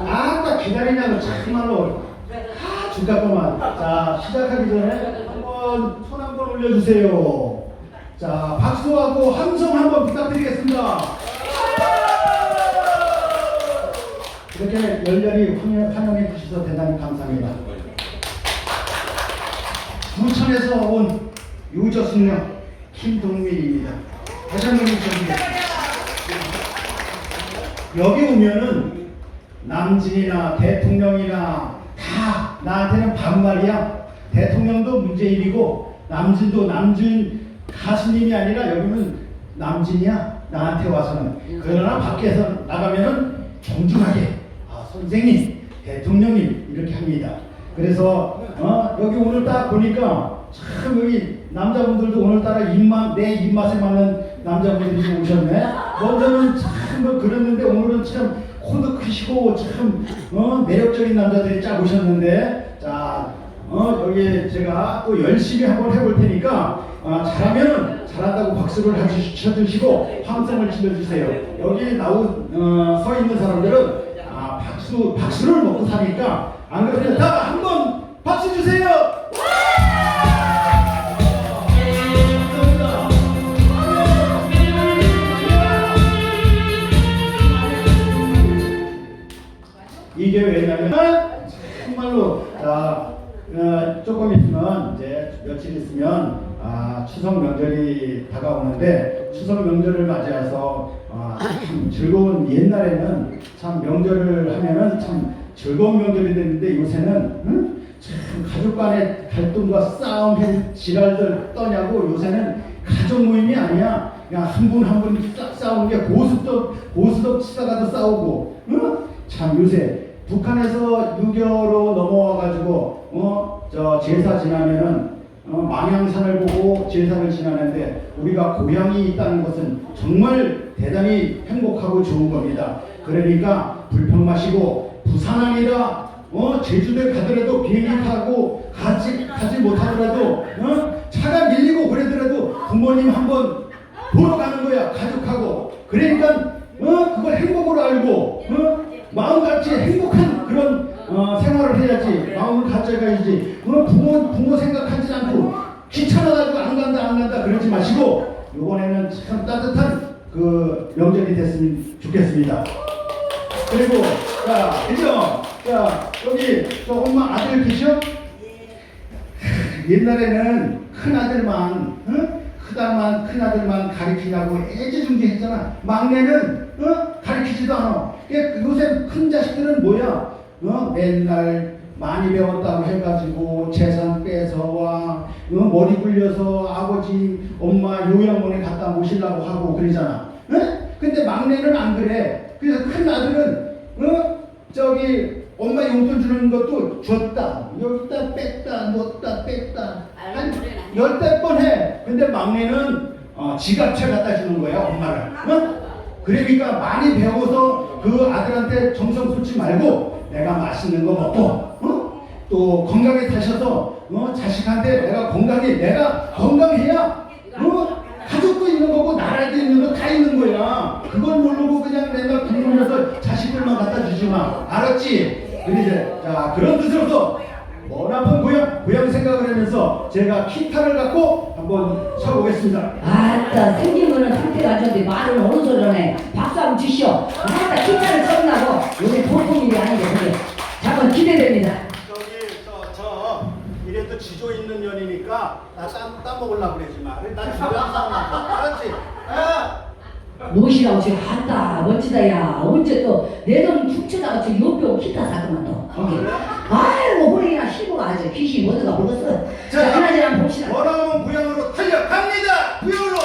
아까 기다리냐고 정말로 죽겠구만. 자, 시작하기 전에 한번 손 한번 올려주세요. 자, 박수하고 함성 한번 부탁드리겠습니다. 이렇게 열렬히 환영해 주셔서 대단히 감사합니다. 부천에서 온 유저승려 김동민입니다. 다시 한번 해주십니다. 여기 오면은 남진이나 대통령이나 다 나한테는 반말이야. 대통령도 문재인이고 남진도 남진 가수님이 아니라 여기는 남진이야. 나한테 와서는. 그러나 밖에서 나가면은 정중하게 선생님, 대통령님 이렇게 합니다. 그래서 여기 오늘 딱 보니까 참 여기 남자분들도 오늘따라 내 입맛에 맞는 남자분들이 좀 오셨네. 먼저는 참 뭐 그랬는데 오늘은 참 코도 크시고 참 매력적인 남자들이 쫙 오셨는데, 자 여기 제가 또 열심히 한번 해볼 테니까 잘하면 잘한다고 박수를 쳐주시고 함성을 질러주세요. 여기 서 있는 사람들은 박수를 먹고 사니까 안 그러면 다 한번 박수 주세요. 이게 왜냐면 정말로 조금 있으면 이제 며칠 있으면 추석 명절이 다가오는데 추석 명절을 맞이해서 참 즐거운, 옛날에는 참 명절을 하면은 참 즐거운 명절이 됐는데 요새는 참 가족 간의 갈등과 싸움, 지랄들 떠냐고 요새는 가족 모임이 아니야. 그냥 한 분 한 분 싸우는 게 고스톱 치다가도 싸우고. 참 요새 북한에서 유교로 넘어와가지고 제사 지나면은 망향산을 보고 제사를 지나는데 우리가 고향이 있다는 것은 정말 대단히 행복하고 좋은 겁니다. 그러니까 불평 마시고 부산 아니라 제주도에 가더라도 비행기 타고 가지 못하더라도 차가 밀리고 그러더라도 부모님 한번 보러 가는 거야, 가족하고. 그러니까 그걸 행복으로 알고 마음같이 행복한 그런 생활을 해야지. 마음을 가져가야지. 부모 생각하지 않고 귀찮아가지고 안 간다 그러지 마시고 이번에는 참 따뜻한 그 명절이 됐으면 좋겠습니다. 그리고 그죠? 여기 엄마 아들 계셔? 옛날에는 큰 아들만 큰 아들만 가르치냐고 애지중지했잖아. 막내는 가르치지도 않아. 요새 큰 자식들은 뭐야? 맨날 많이 배웠다고 해가지고 재산 뺏어와 머리 굴려서 아버지 엄마 요양원에 갖다 모시려고 하고 그러잖아. 근데 막내는 안 그래. 그래서 큰 아들은 저기 엄마 용돈 주는 것도 줬다, 여기다 뺐다, 넣었다 뺐다 한 10번 해. 근데 막내는 지갑채 갖다 주는 거야, 엄마를. 그러니까 많이 배워서 그 아들한테 정성 쏟지 말고 내가 맛있는 거 먹고 또 건강에 타셔서 자식한테 내가 건강해야 가족도 있는 거고 나라도 있는 거 다 있는 거야. 그걸 모르고 그냥 맨날 굶으면서 자식들만 갖다 주지 마. 알았지? 자, 그런 뜻으로서 머리 아픈 고향 생각을 하면서 제가 기타를 갖고 한번 쳐보겠습니다. 아따, 생긴 거는 상태가 안 좋은데 말은 어느 소리네. 박수 한번 주시오. 아따, 기타를 쳤나고. 여기 보통 일이 아닌데 그게. 잠깐 기대됩니다. 이래도 지조 있는 년이니까 나 땀 먹으려고 그러지 마. 나 집에 항상 알았지? 무엇이라고 지금 한다 멋지다. 야 언제 또 내 돈 훔쳐다가 저 요병 기타 사더만 또. 아이고 호랭이나 시부가 아주 귀신이 모두가 먹었어. 자 그나저나 한번 봅시다. 원하는 고향으로 달려갑니다. 고향으로.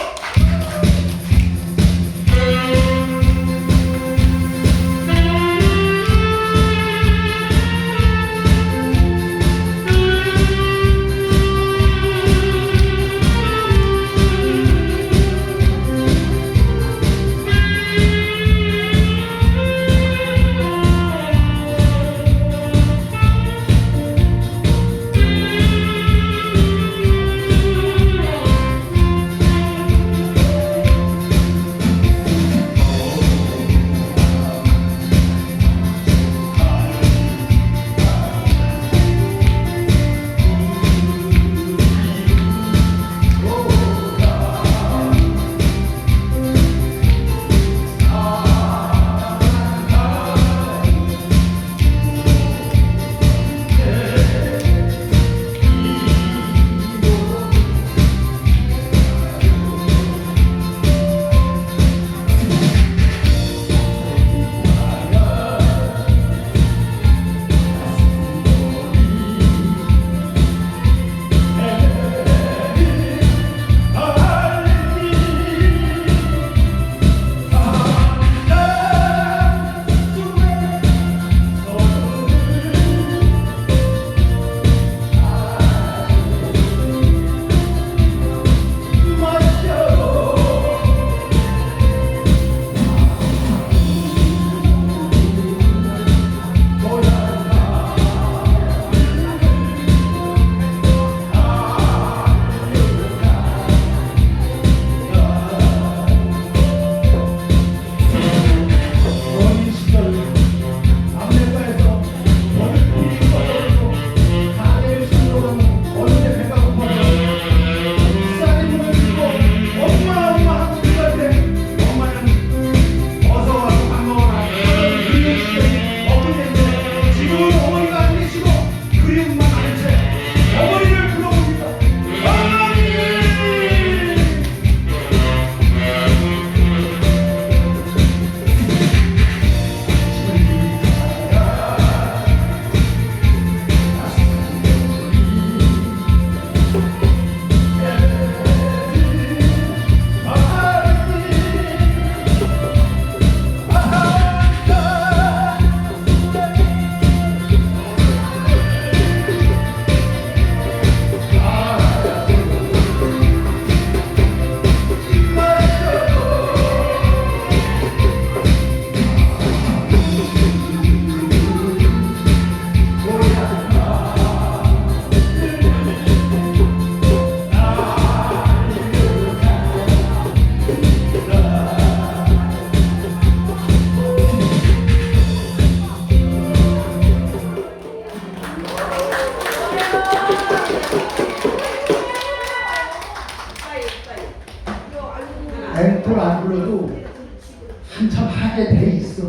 한참 하게 돼 있어.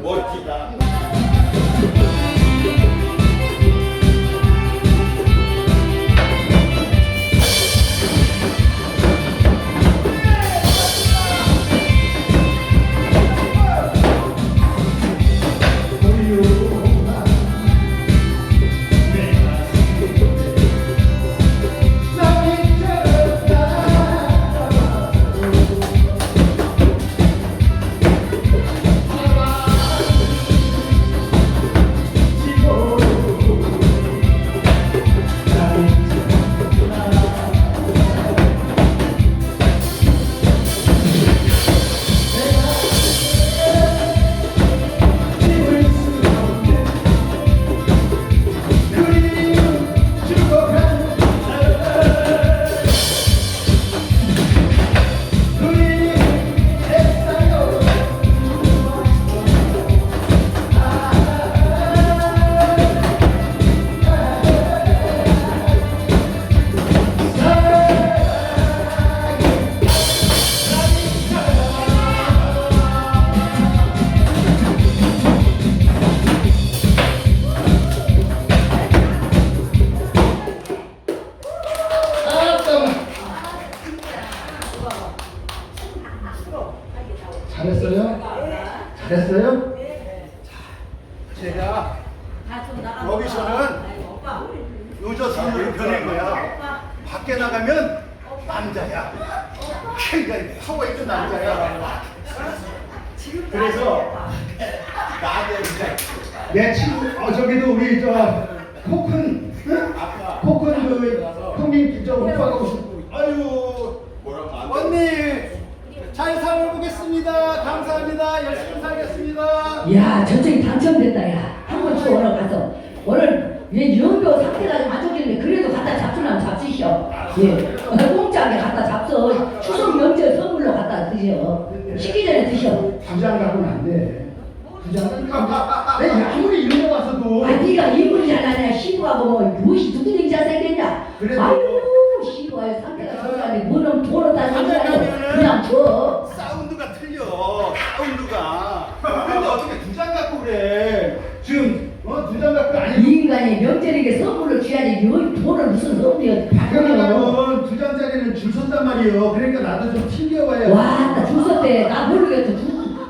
멋지다. 잘했어요? 잘했어요? 제가 여기서는 요저 선물을 변한 거야. 밖에 나가면 남자야. 굉장히 파워 있는 남자야. 그래서 나한테 내 친구, 저기도 우리 코큰, 응? 코큰 형님 오빠가 오셨고. 아유 언니 잘 살아보겠습니다. 감사합니다. 열심히 살겠습니다. 야, 저쪽이 당첨됐다, 야. 한번 주 오늘 가서. 오늘, 얘 연표 상태가 안 좋겠는데, 그래도 갖다 잡수면 잡수시오. 예. 공짜게 갖다 잡숴. 추석 명절 선물로 갖다 드셔. 식기 전에 드셔. 부장 갖고는 안 돼. 부장은 내가 아무리 이런 거 와서도. 아, 네가 인물이 잘나냐. 시부하고 뭐, 무엇이 누구 얘기 잘생겼냐. 그래도- 아유, 시부하여 상태가 좋다니. 뭐는 돈을 따지는 게 아니고 그냥 줘. 사운드가 틀려. 사운드가. 근데 어떻게 두 장 갖고 그래? 지금, 두 장 갖고 이 아니고. 인간이 명절에게 선물로 줘야지. 여기 돈을 무슨 선물이야. 그러면 두 장짜리는 줄 섰단 말이에요. 그러니까 나도 좀 튕겨봐야. 와, 나 줄섰대. 나 모르겠어.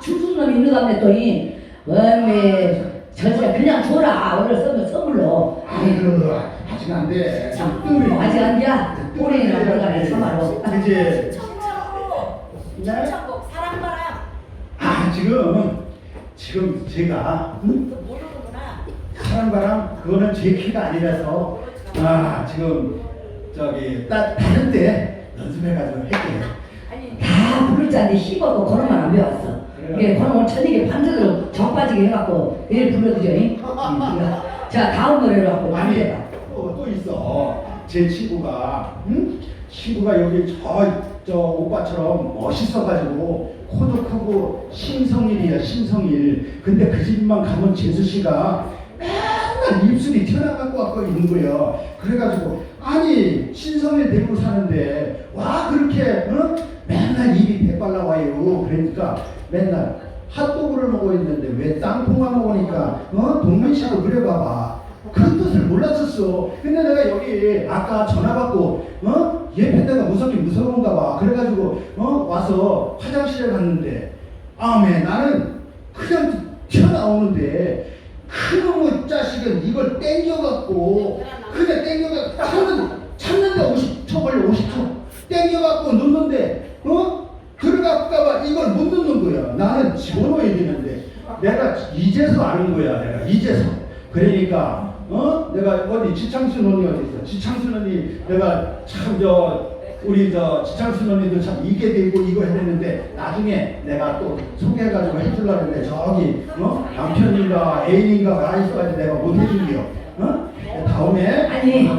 줄선 놈이 있는 가 했더니, 왜, 저지가 그냥 줘라. 오늘 선물로. 아이고, 아직 안 돼. 참, 아직 안 돼? 꼬리나 들어가네, 참말로. 이제, 신청곡 사랑바람 지금 제가, 모르는구나. 사랑바람, 그거는 제 키가 아니라서, 지금, 다른 때 연습해가지고 할게요. 아니 다 부를 줄 아는데 힙하고 그런만 안 배웠어. 이게 그런 오늘 저녁에 밤새도록 정 빠지게 해갖고 내일 불러드려. 잉? 자, 다음 노래로 한번 아니, 만들어봐. 또 있어. 제 친구가, 친구가 여기 저 오빠처럼 멋있어가지고, 코도 크고, 신성일이야, 신성일. 근데 그 집만 가면 재수씨가 맨날 입술이 튀어나갖고 갖고 있는 거야. 그래가지고, 아니, 신성일 데리고 사는데, 와, 그렇게, 맨날 입이 배빨라 와요. 그러니까 맨날 핫도그를 먹고 있는데 왜 땅콩만 먹으니까, 동민씨도 그려봐봐. 그 뜻을 몰랐었어. 근데 내가 여기 아까 전화 받고 얘 팬데가 무섭긴 무서운가 봐. 그래가지고 와서 화장실에 갔는데 나는 그냥 튀어나오는데 그놈의 자식은 이걸 땡겨갖고 그냥 땡겨갖고 참는데 50초 걸려. 50초 땡겨갖고 넣는데 들어갈까봐 이걸 못 넣는 거야. 나는 집어넣어야 되는데 내가 이제서 아는 거야. 내가 이제서. 그러니까 내가 어디 지창순 언니 어디 있어? 지창순 언니 내가 참 우리 지창순 언니도 참 이게 되고 이거 해냈는데 나중에 내가 또 소개해가지고 해주려고 했는데 저기 남편인가 애인인가 가 있어가지고 내가 못 해준겨. 다음에 아니,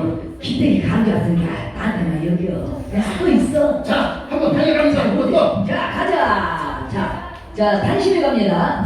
기대기 감기 왔으니까 나한테만 여기요. 내가 또 있어. 자 한번 달려가면서 한번 자, 가자. 자, 단심에 갑니다.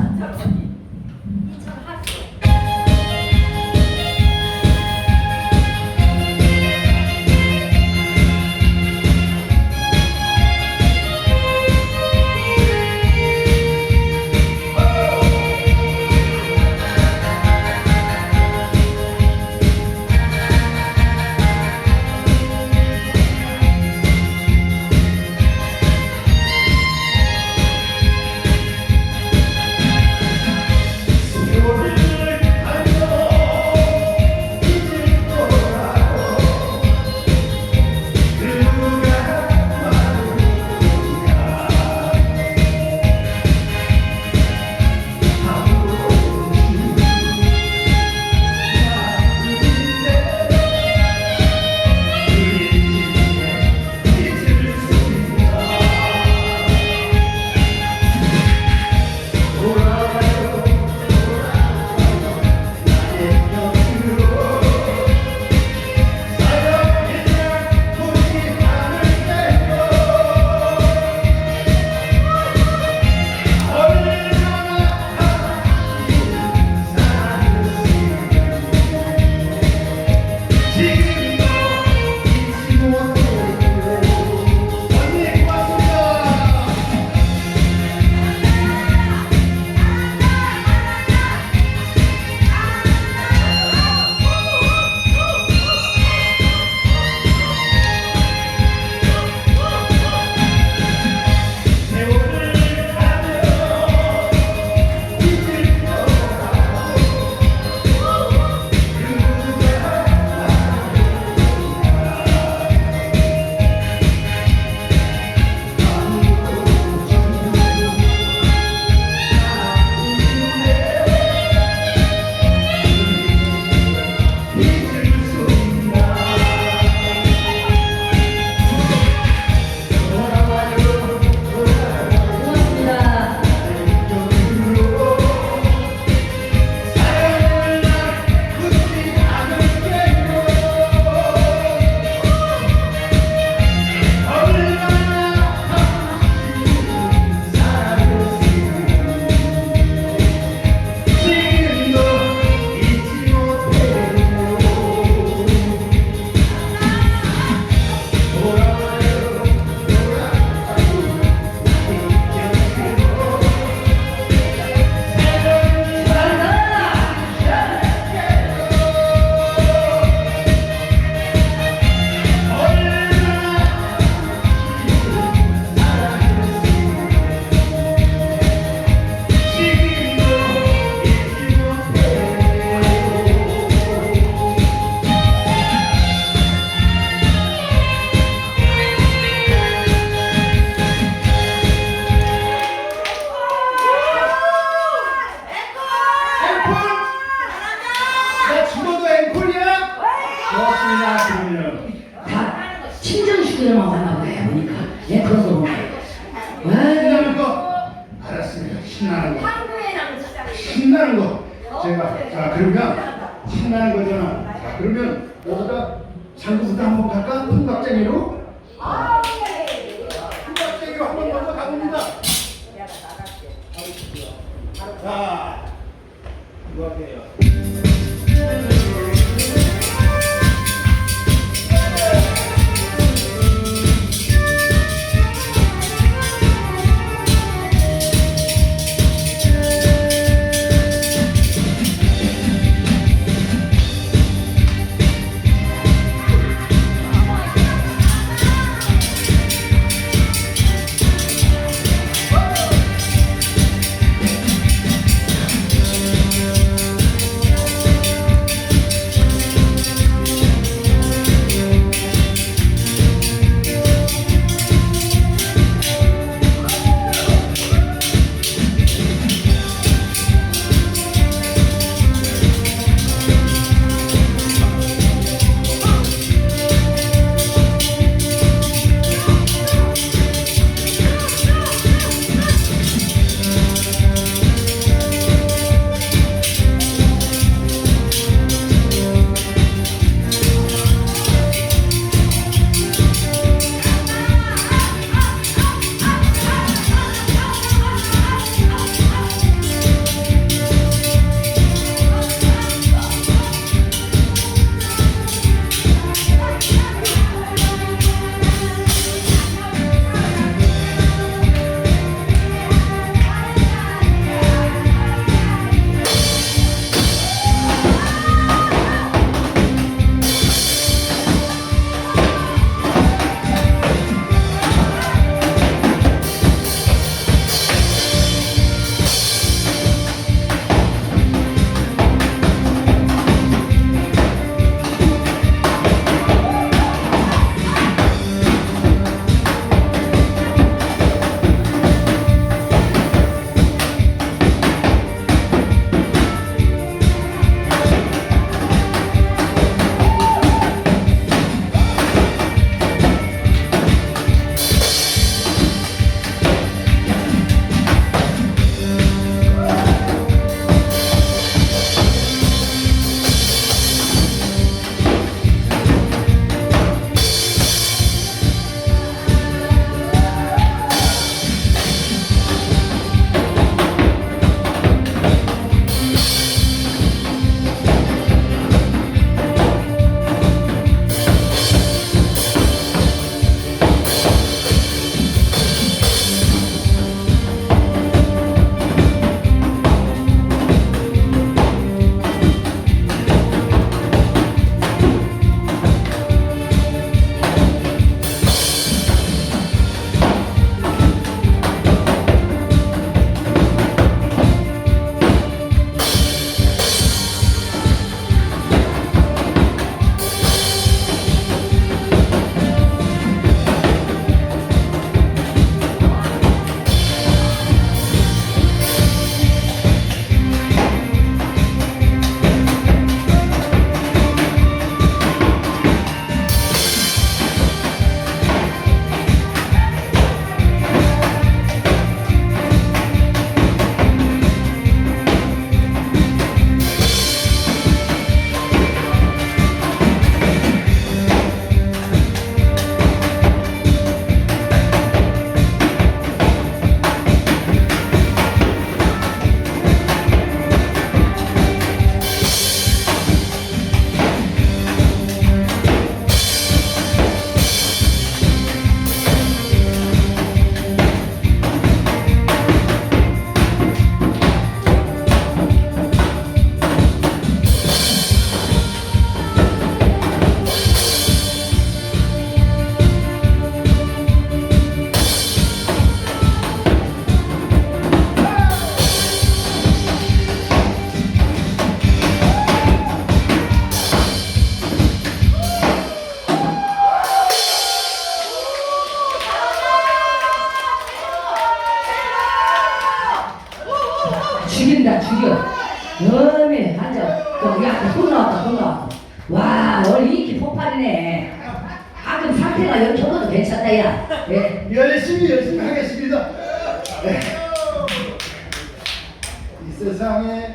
엄마만 만나고 해 보니까 얘 그래서 신나는 거 알았습니다. 신나는 거. 신나는 거. 제가 자 그러면 신나는 거잖아. 자 그러면 여기다 장구부터 한번 갈까? 풍각쟁이로. 풍각쟁이로 한번 먼저 가봅니다. 자 이거 할게요. 죽인다 죽여. 너네 앉아. 저기 앞에 손 나왔다 손 나왔다. 와 오늘 인기 폭발이네. 가끔 상태가 여기 적어도 괜찮다 야. 예. 열심히 하겠습니다. 네. 이 세상에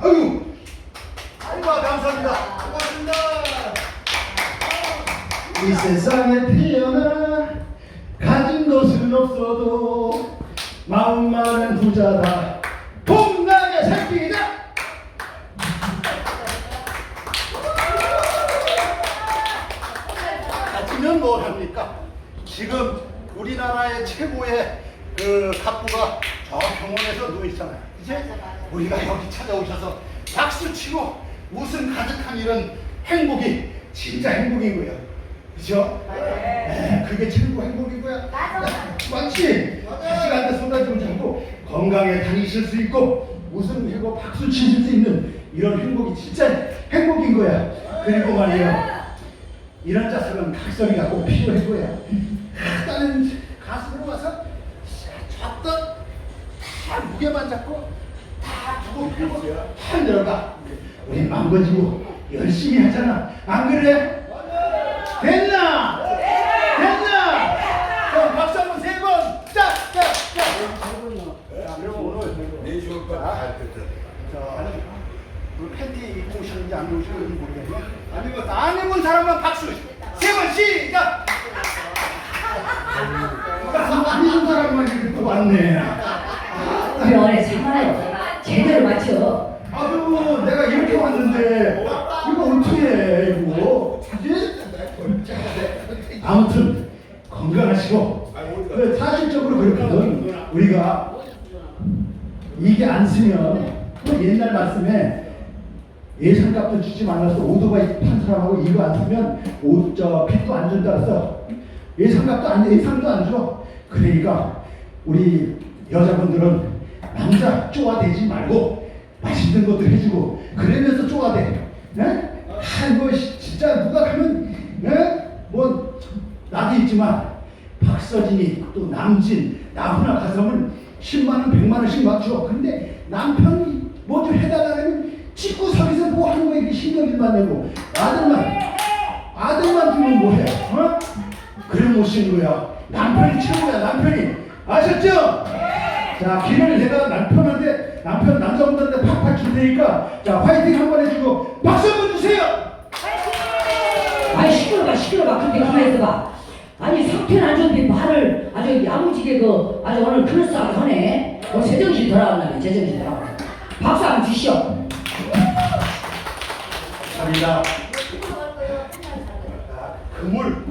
아유 아이고 감사합니다. 고맙습니다. 이 세상에 태어나 가진 것은 없어도 마음만은 부자다. 봄나게 새끼다. 가지면 뭘 합니까? 지금 우리나라의 최고의 그 갑부가 저 병원에서 누워 있잖아요. 이제 우리가 여기 찾아오셔서 박수 치고 웃음 가득한 이런 행복이 진짜 행복인 거예요. 그죠? 네, 그게 최고 행복이고요. 맞지? 자식한테 쏟아지지 않고 건강에 다니실 수 있고 웃음 해고 박수 치실 수 있는 이런 행복이 진짜 행복인 거야. 그리고 말이에요. 이런 자세는 각설이가 꼭 필요해 보여. 다른 가슴으로 와서 줬던 다 무게만 잡고 다 두고 펴고 다 내려가. 우리 망가지고 열심히 하잖아. 안 그래? 됐나? 됐나? 자, 박수 한번 세 번. 짝, 짝, 짝. 자, 그리고 오늘 내쉬울 거야. 자, 그 팬티 입고 오셨는지 안 오셨는지 모르겠네. 안 입은 사람만 박수. 세 번 시작. 안 입은 사람만 이렇게 왔네. 우리 오늘 참아요. 제대로 맞춰. 아유, 내가 이렇게 왔는데 이거 어떻게 해 이거? 아무튼 건강하시고 사실적으로 그렇거든. 우리가 이게 안 쓰면 또 옛날 말씀에 예상값도 주지 말라서 오토바이 탄 사람하고 이거 안 쓰면 빚도 안 준다 그래서 예상도 안 줘. 그러니까 우리 여자분들은 남자 쪼아대지 말고 맛있는 것도 해주고 그러면서 쪼아대. 네? 아이고 진짜 누가 가면 뭐 나도 있지만 박서진이 또 남진 나훈아 가서는 10만 원 100만 원씩 막 줘. 근데 남편이 뭐 좀 해달라면 집구석에서 뭐 하는 거야. 이렇게 신경질만 내고 아들만 주면 뭐해. 어? 그래 못 쓰는 거야. 남편이 최고야. 남편이 아셨죠? 자, 기회를 내가 남편 남자분들한테 팍팍 줄 테니까 자 화이팅 한번 해주고 박수 한번 주세요. 아이 시끄러봐 그렇게 가만히 있어봐. 아니 상태는 안 좋은데 말을 아주 야무지게 아주 오늘 그럴싸하게 하네. 제정신 돌아왔나네. 제정신 돌아왔네. 박수 한번 주시오. 갑니다. 그물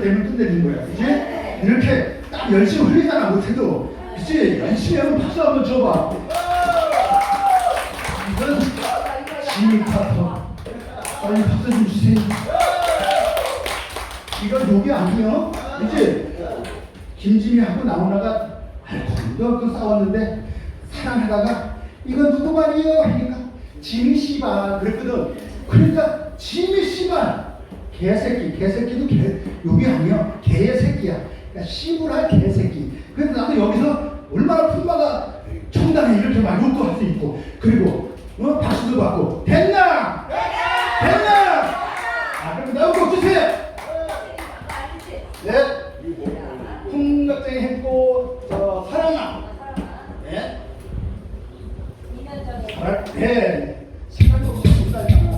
되면 끝내는 거야. 그치? 이렇게 딱 열심히 흘리잖아, 못해도. 그치? 열심히 하면 박수 한번 줘봐. 이건 지민 파터. 빨리 박수 좀 주세요. 이건 욕이 아니에요. 그치? 김지미하고 나훈아가 아이고 그 싸웠는데 사랑하다가 이건 누구 말이에요? 하니까 지미 씨발 그랬거든. 그러니까 지미 씨발 개새끼도 욕이 아니야. 개의 새끼야. 그러니까 씨부랄 개새끼. 그래서 나도 여기서 얼마나 품바가 청단에 이렇게 막 욕도 할 수 있고 그리고 박수도 받고 됐나? 아 그럼 나오고 없으세요? 네? 풍각쟁이 했고 사랑아. 네? 2년 전에 네. 시간도 없이 못살잖아.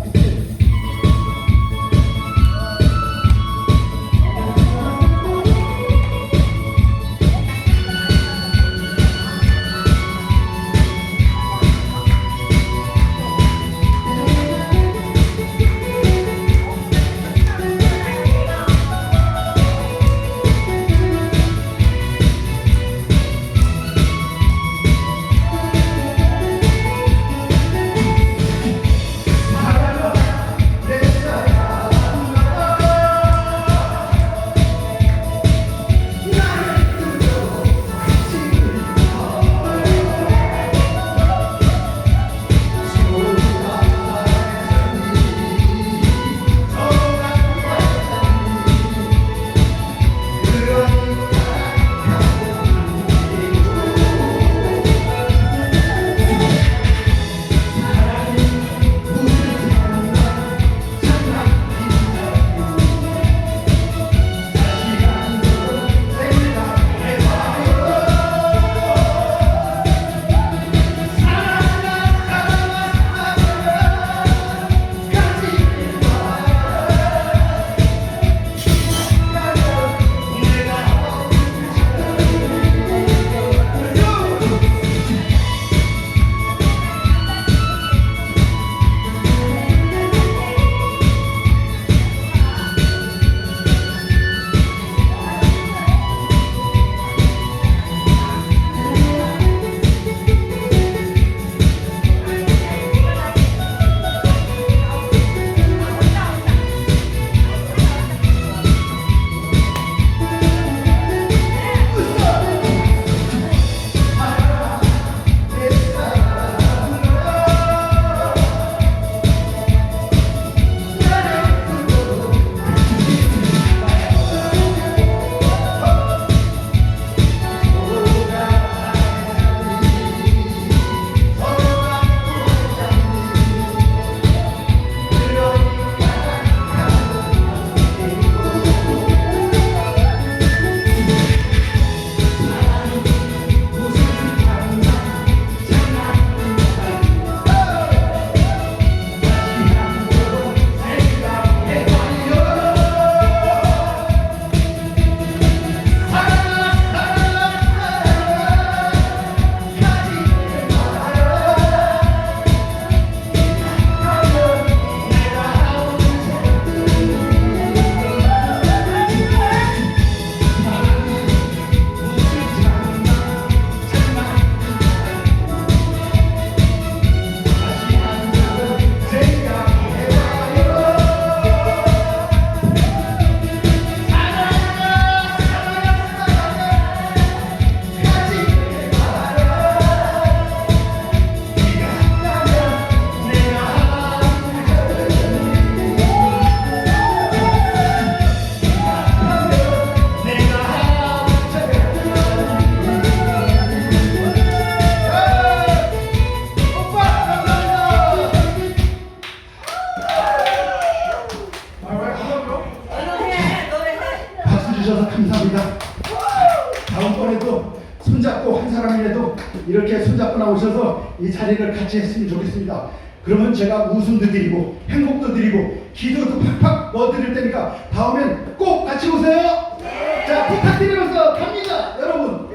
주셔서 감사합니다. 다음번에도 손잡고 한 사람이라도 이렇게 손잡고 나오셔서 이 자리를 같이 했으면 좋겠습니다. 그러면 제가 웃음도 드리고 행복도 드리고 기도도 팍팍 넣어드릴 테니까 다음엔 꼭 같이 오세요. 자, 부탁드리면서 갑니다, 여러분.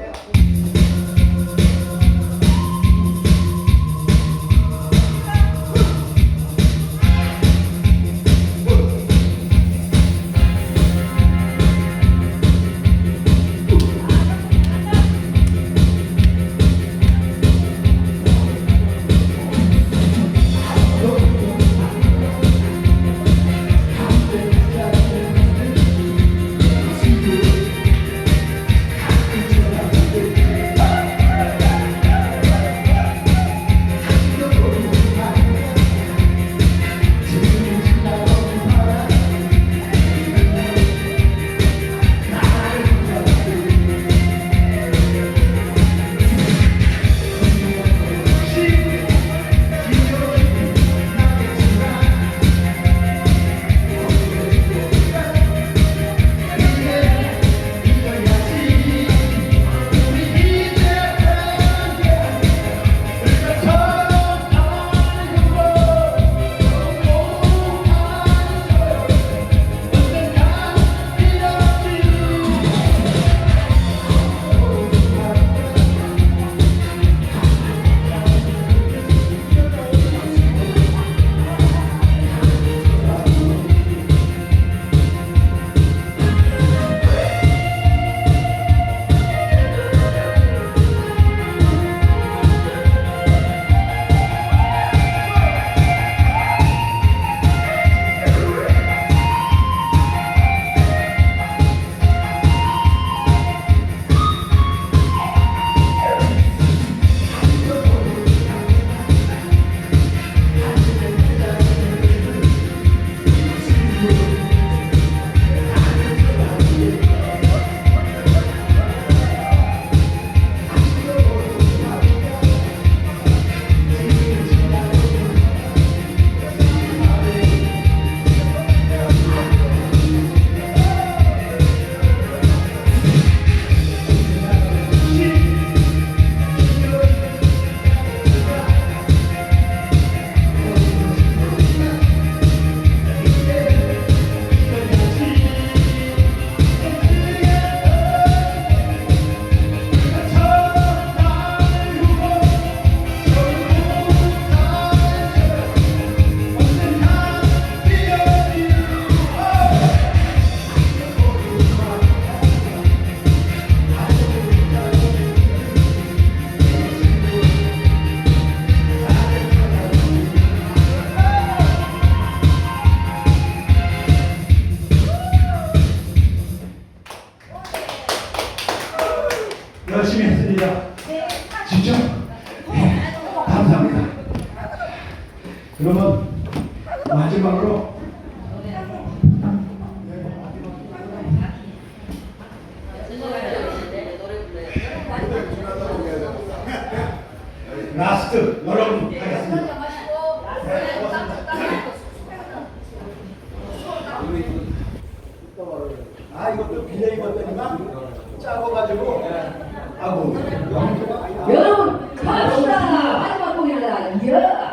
아시죠? 네, 감사합니다. 그러면 마지막으로 라스트 여러분 하겠습니다. 아 이것도 비닐 입었더니만 작아가지고 아고 여러분 갑시다. 마지막 곡입니다. 예.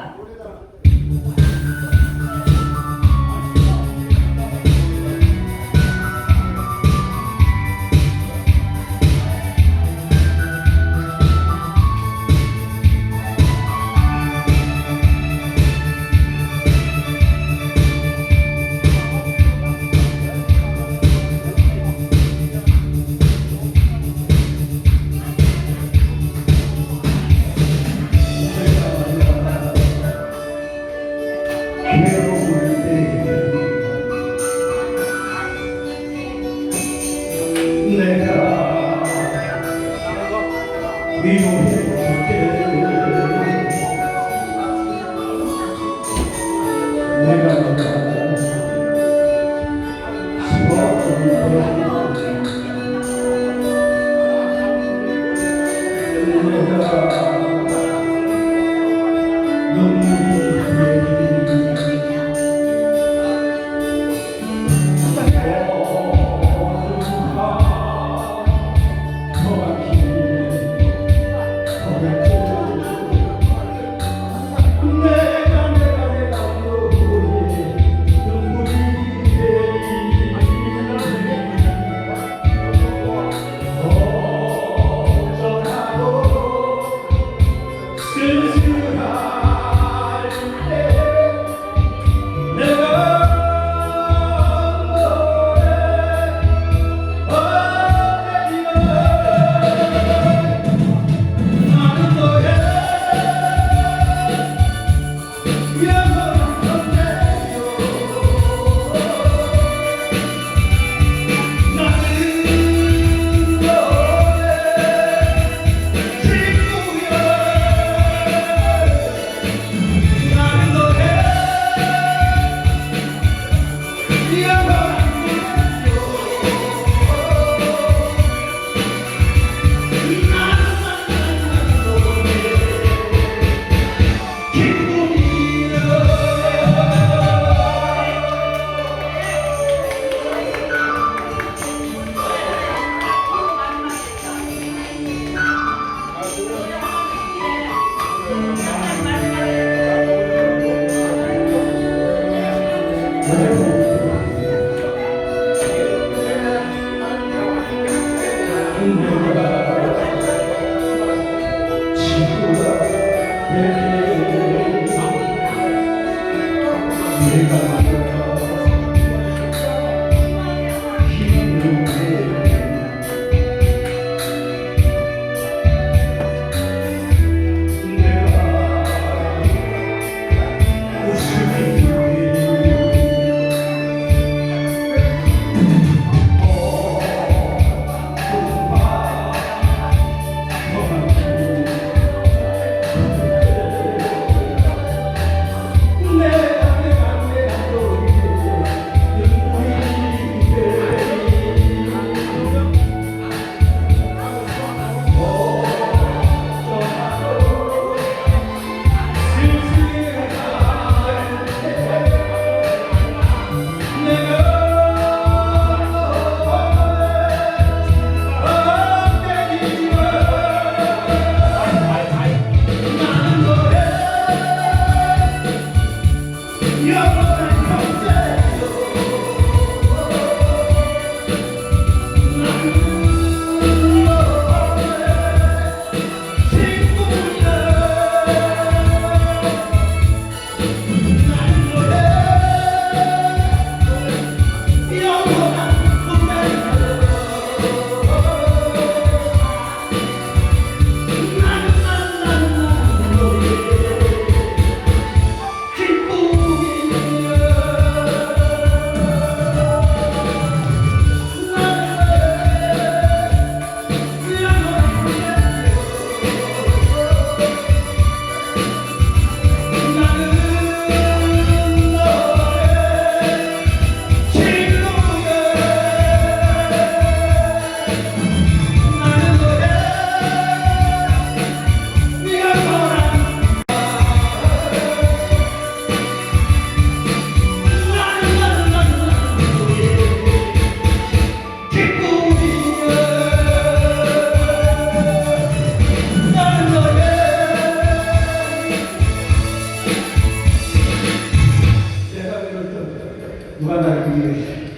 누가 나를 위해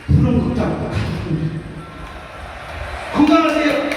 푸른 극장보다 건강하세요.